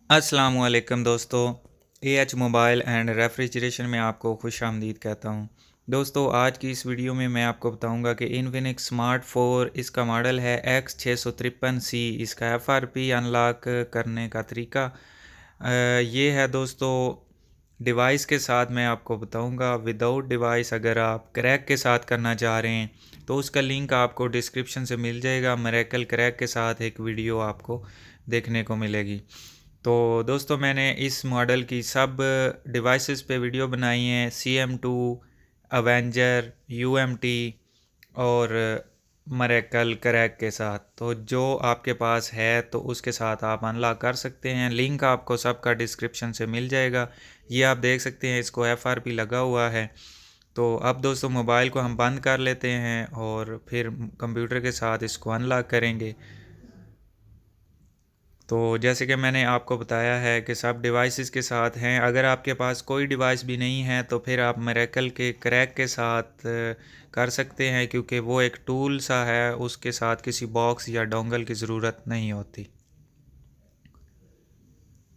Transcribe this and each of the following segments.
अस्सलामुअलैकुम दोस्तों। AH mobile and refrigeration में आपको खुश आमदीद कहता हूँ। दोस्तों, आज की इस वीडियो में मैं आपको बताऊंगा कि इन्फिनिक्स स्मार्ट 4 इसका मॉडल है X653C। इसका एफआरपी अनलॉक करने का तरीका ये है दोस्तों। डिवाइस के साथ मैं आपको बताऊंगा। विदाउट डिवाइस अगर आप क्रैक के साथ करना चाह रहे हैं तो उसका लिंक आपको डिस्क्रिप्शन से मिल जाएगा। मेरेकल क्रैक के साथ एक वीडियो आपको देखने को मिलेगी। तो दोस्तों, मैंने इस मॉडल की सब डिवाइसेस पे वीडियो बनाई हैं। CM2, अवेंजर, UMT और मरेकल क्रैक के साथ। तो जो आपके पास है तो उसके साथ आप अनलॉक कर सकते हैं। लिंक आपको सबका डिस्क्रिप्शन से मिल जाएगा। ये आप देख सकते हैं, इसको FRP लगा हुआ है। तो अब दोस्तों, मोबाइल को हम बंद कर लेते हैं और फिर कंप्यूटर के साथ इसको अनलॉक करेंगे। तो जैसे कि मैंने आपको बताया है कि सब डिवाइसेस के साथ हैं। अगर आपके पास कोई डिवाइस भी नहीं है तो फिर आप मेरेकल के क्रैक के साथ कर सकते हैं, क्योंकि वो एक टूल सा है, उसके साथ किसी बॉक्स या डोंगल की ज़रूरत नहीं होती।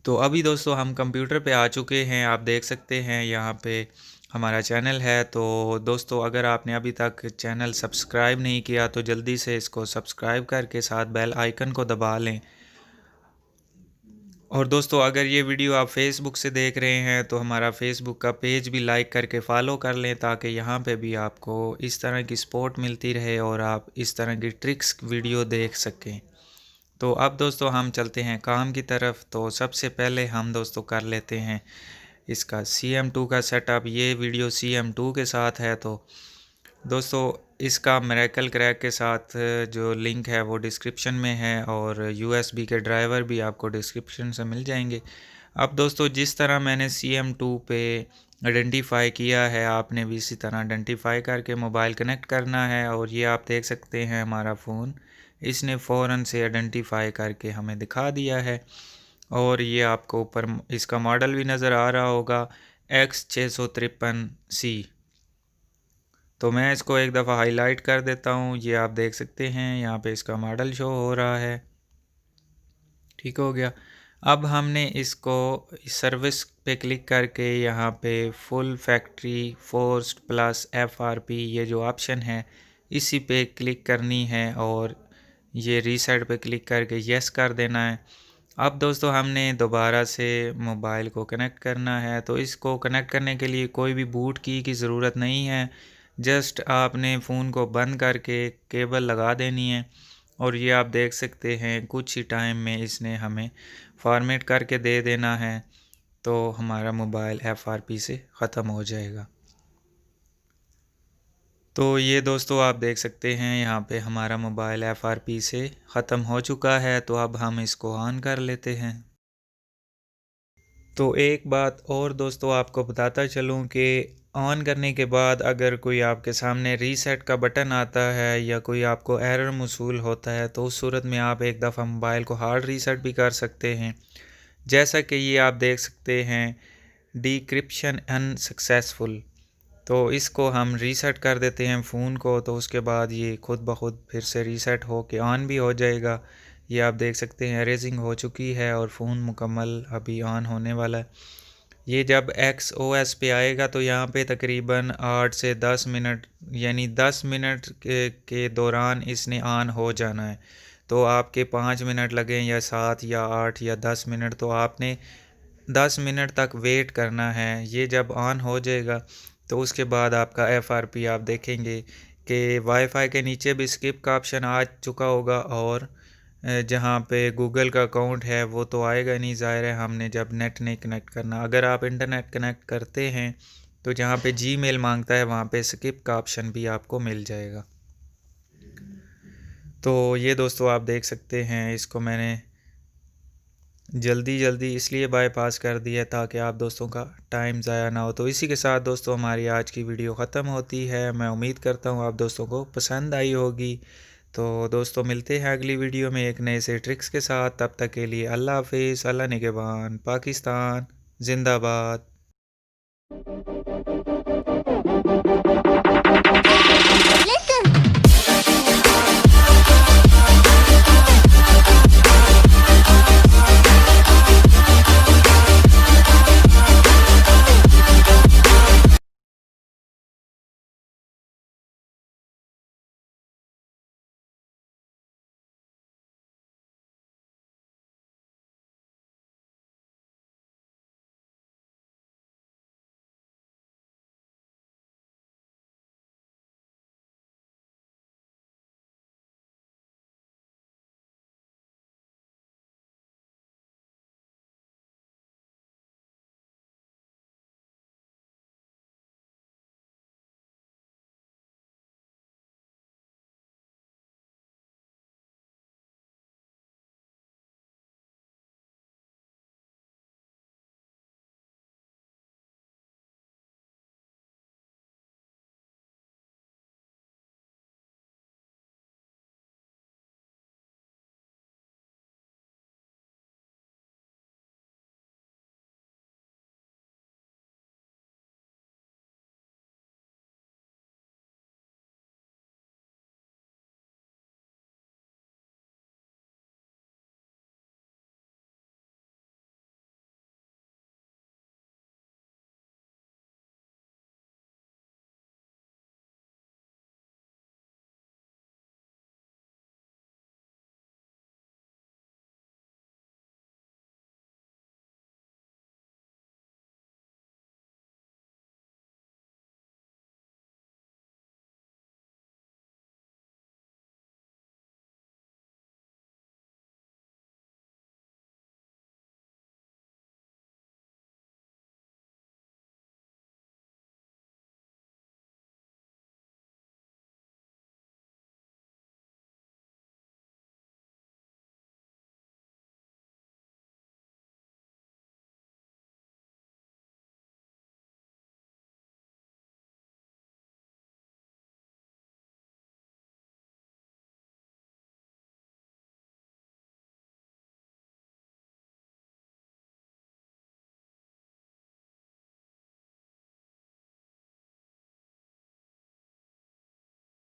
तो अभी दोस्तों हम कंप्यूटर पे आ चुके हैं। आप देख सकते हैं यहाँ पे हमारा चैनल है। तो दोस्तों, अगर आपने अभी तक चैनल सब्सक्राइब नहीं किया तो जल्दी से इसको सब्सक्राइब करके साथ बेल आइकन को दबा लें। और दोस्तों, अगर ये वीडियो आप फेसबुक से देख रहे हैं तो हमारा फेसबुक का पेज भी लाइक करके फॉलो कर लें, ताकि यहाँ पे भी आपको इस तरह की सपोर्ट मिलती रहे और आप इस तरह की ट्रिक्स वीडियो देख सकें। तो अब दोस्तों हम चलते हैं काम की तरफ। तो सबसे पहले हम दोस्तों कर लेते हैं इसका CM2 का सेटअप। ये वीडियो CM2 के साथ है। तो दोस्तों, इसका मेरेकल क्रैक के साथ जो लिंक है वो डिस्क्रिप्शन में है, और USB के ड्राइवर भी आपको डिस्क्रिप्शन से मिल जाएंगे। अब दोस्तों, जिस तरह मैंने CM2 पे आइडेंटिफाई किया है, आपने भी इसी तरह आइडेंटिफाई करके मोबाइल कनेक्ट करना है। और ये आप देख सकते हैं हमारा फ़ोन, इसने फ़ौरन से आइडेंटिफाई करके हमें दिखा दिया है। और ये आपको ऊपर इसका मॉडल भी नज़र आ रहा होगा, X653C। तो मैं इसको एक दफ़ा हाईलाइट कर देता हूँ। ये आप देख सकते हैं यहाँ पे इसका मॉडल शो हो रहा है। ठीक हो गया। अब हमने इसको सर्विस पे क्लिक करके यहाँ पे full factory forced plus FRP ये जो ऑप्शन है इसी पे क्लिक करनी है, और ये रीसेट पे क्लिक करके यस कर देना है। अब दोस्तों, हमने दोबारा से मोबाइल को कनेक्ट करना है। तो इसको कनेक्ट करने के लिए कोई भी बूट की ज़रूरत नहीं है। जस्ट आपने फ़ोन को बंद करके केबल लगा देनी है, और ये आप देख सकते हैं कुछ ही टाइम में इसने हमें फॉर्मेट करके दे देना है। तो हमारा मोबाइल FRP से ख़त्म हो जाएगा। तो ये दोस्तों, आप देख सकते हैं यहाँ पे हमारा मोबाइल FRP से ख़त्म हो चुका है। तो अब हम इसको ऑन कर लेते हैं। तो एक बात और दोस्तों आपको बताता चलूँ कि ऑन करने के बाद अगर कोई आपके सामने रीसेट का बटन आता है या कोई आपको एरर मौसूल होता है, तो उस सूरत में आप एक दफ़ा मोबाइल को हार्ड रीसेट भी कर सकते हैं। जैसा कि ये आप देख सकते हैं, डिक्रिप्शन अनसक्सेसफुल। तो इसको हम रीसेट कर देते हैं फ़ोन को, तो उसके बाद ये खुद ब खुद फिर से रीसेट हो के ऑन भी हो जाएगा। ये आप देख सकते हैं रेजिंग हो चुकी है और फ़ोन मुकम्मल अभी ऑन होने वाला है। ये जब XOS पे आएगा तो यहाँ पे तकरीबन 8 से 10 मिनट, यानी 10 मिनट के दौरान इसने ऑन हो जाना है। तो आपके 5 मिनट लगें या 7 या 8 या 10 मिनट, तो आपने 10 मिनट तक वेट करना है। ये जब ऑन हो जाएगा तो उसके बाद आपका FRP आप देखेंगे कि वाईफाई के नीचे भी स्किप का ऑप्शन आ चुका होगा, और जहाँ पे गूगल का अकाउंट है वो तो आएगा नहीं, ज़ाहिर है हमने जब नेट नहीं कनेक्ट करना। अगर आप इंटरनेट कनेक्ट करते हैं तो जहाँ पे Gmail मांगता है वहाँ पे स्किप का ऑप्शन भी आपको मिल जाएगा। तो ये दोस्तों, आप देख सकते हैं इसको मैंने जल्दी जल्दी इसलिए बाईपास कर दिया ताकि आप दोस्तों का टाइम ज़ाया ना हो। तो इसी के साथ दोस्तों हमारी आज की वीडियो ख़त्म होती है। मैं उम्मीद करता हूँ आप दोस्तों को पसंद आई होगी। तो दोस्तों, मिलते हैं अगली वीडियो में एक नए से ट्रिक्स के साथ। तब तक के लिए अल्लाह हाफिज़। अल्लाह निगहबान। पाकिस्तान जिंदाबाद।